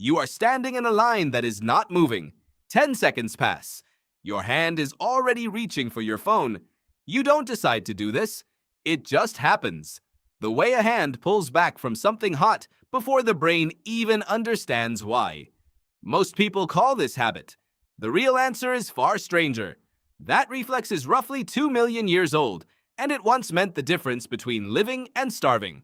You are standing in a line that is not moving. 10 seconds pass. Your hand is already reaching for your phone. You don't decide to do this. It just happens. The way a hand pulls back from something hot before the brain even understands why. Most people call this habit. The real answer is far stranger. That reflex is roughly 2 million years old, and it once meant the difference between living and starving.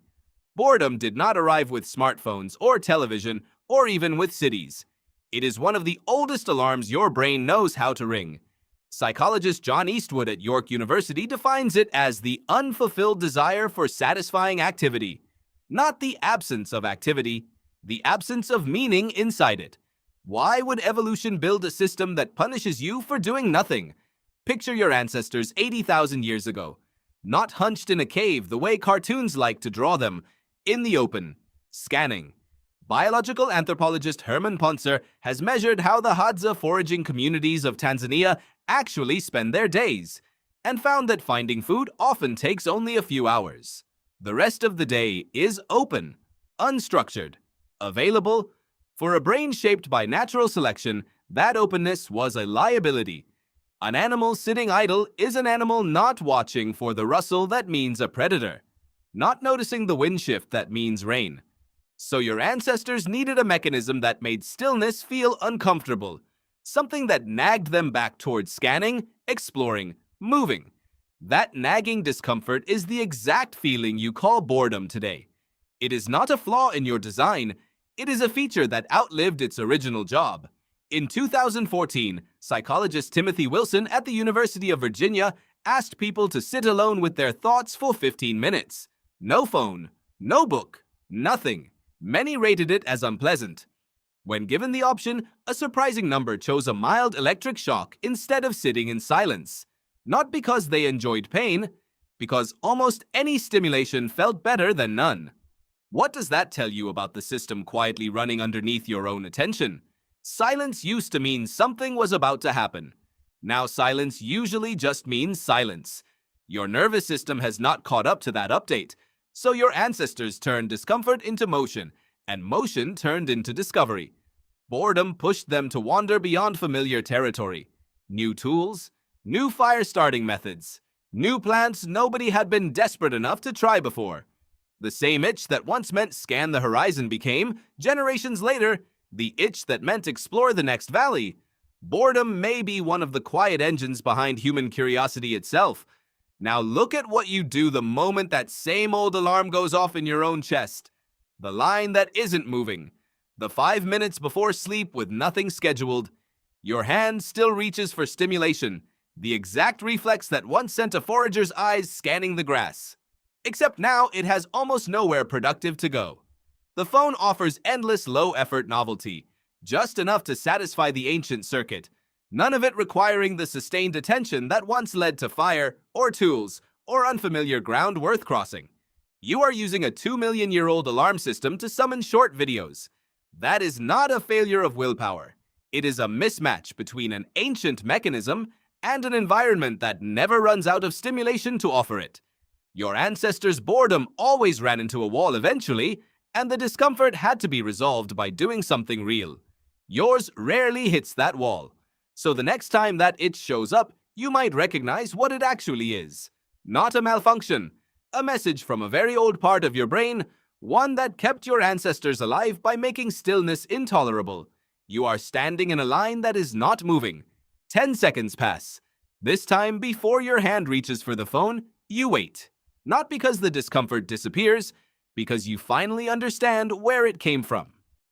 Boredom did not arrive with smartphones or television or even with cities. It is one of the oldest alarms your brain knows how to ring. Psychologist John Eastwood at York University defines it as the unfulfilled desire for satisfying activity. Not the absence of activity, the absence of meaning inside it. Why would evolution build a system that punishes you for doing nothing? Picture your ancestors 80,000 years ago, not hunched in a cave the way cartoons like to draw them, in the open, scanning. Biological anthropologist Herman Ponzer has measured how the Hadza foraging communities of Tanzania actually spend their days, and found that finding food often takes only a few hours. The rest of the day is open, unstructured, available. For a brain shaped by natural selection, that openness was a liability. An animal sitting idle is an animal not watching for the rustle that means a predator, not noticing the wind shift that means rain. So your ancestors needed a mechanism that made stillness feel uncomfortable, something that nagged them back towards scanning, exploring, moving. That nagging discomfort is the exact feeling you call boredom today. It is not a flaw in your design, it is a feature that outlived its original job. In 2014, psychologist Timothy Wilson at the University of Virginia asked people to sit alone with their thoughts for 15 minutes. No phone, no book, nothing. Many rated it as unpleasant. When given the option, a surprising number chose a mild electric shock instead of sitting in silence. Not because they enjoyed pain, because almost any stimulation felt better than none. What does that tell you about the system quietly running underneath your own attention? Silence used to mean something was about to happen. Now silence usually just means silence. Your nervous system has not caught up to that update, so your ancestors turned discomfort into motion, and motion turned into discovery. Boredom pushed them to wander beyond familiar territory. New tools, new fire-starting methods, new plants nobody had been desperate enough to try before. The same itch that once meant scan the horizon became, generations later, the itch that meant explore the next valley. Boredom may be one of the quiet engines behind human curiosity itself. Now look at what you do the moment that same old alarm goes off in your own chest. The line that isn't moving. The 5 minutes before sleep with nothing scheduled. Your hand still reaches for stimulation, the exact reflex that once sent a forager's eyes scanning the grass. Except now it has almost nowhere productive to go. The phone offers endless low-effort novelty, just enough to satisfy the ancient circuit, none of it requiring the sustained attention that once led to fire, or tools, or unfamiliar ground worth crossing. You are using a 2-million-year-old alarm system to summon short videos. That is not a failure of willpower. It is a mismatch between an ancient mechanism and an environment that never runs out of stimulation to offer it. Your ancestors' boredom always ran into a wall eventually, and the discomfort had to be resolved by doing something real. Yours rarely hits that wall. So the next time that itch shows up, you might recognize what it actually is. Not a malfunction, a message from a very old part of your brain, one that kept your ancestors alive by making stillness intolerable. You are standing in a line that is not moving. 10 seconds pass. This time, before your hand reaches for the phone, you wait. Not because the discomfort disappears, because you finally understand where it came from.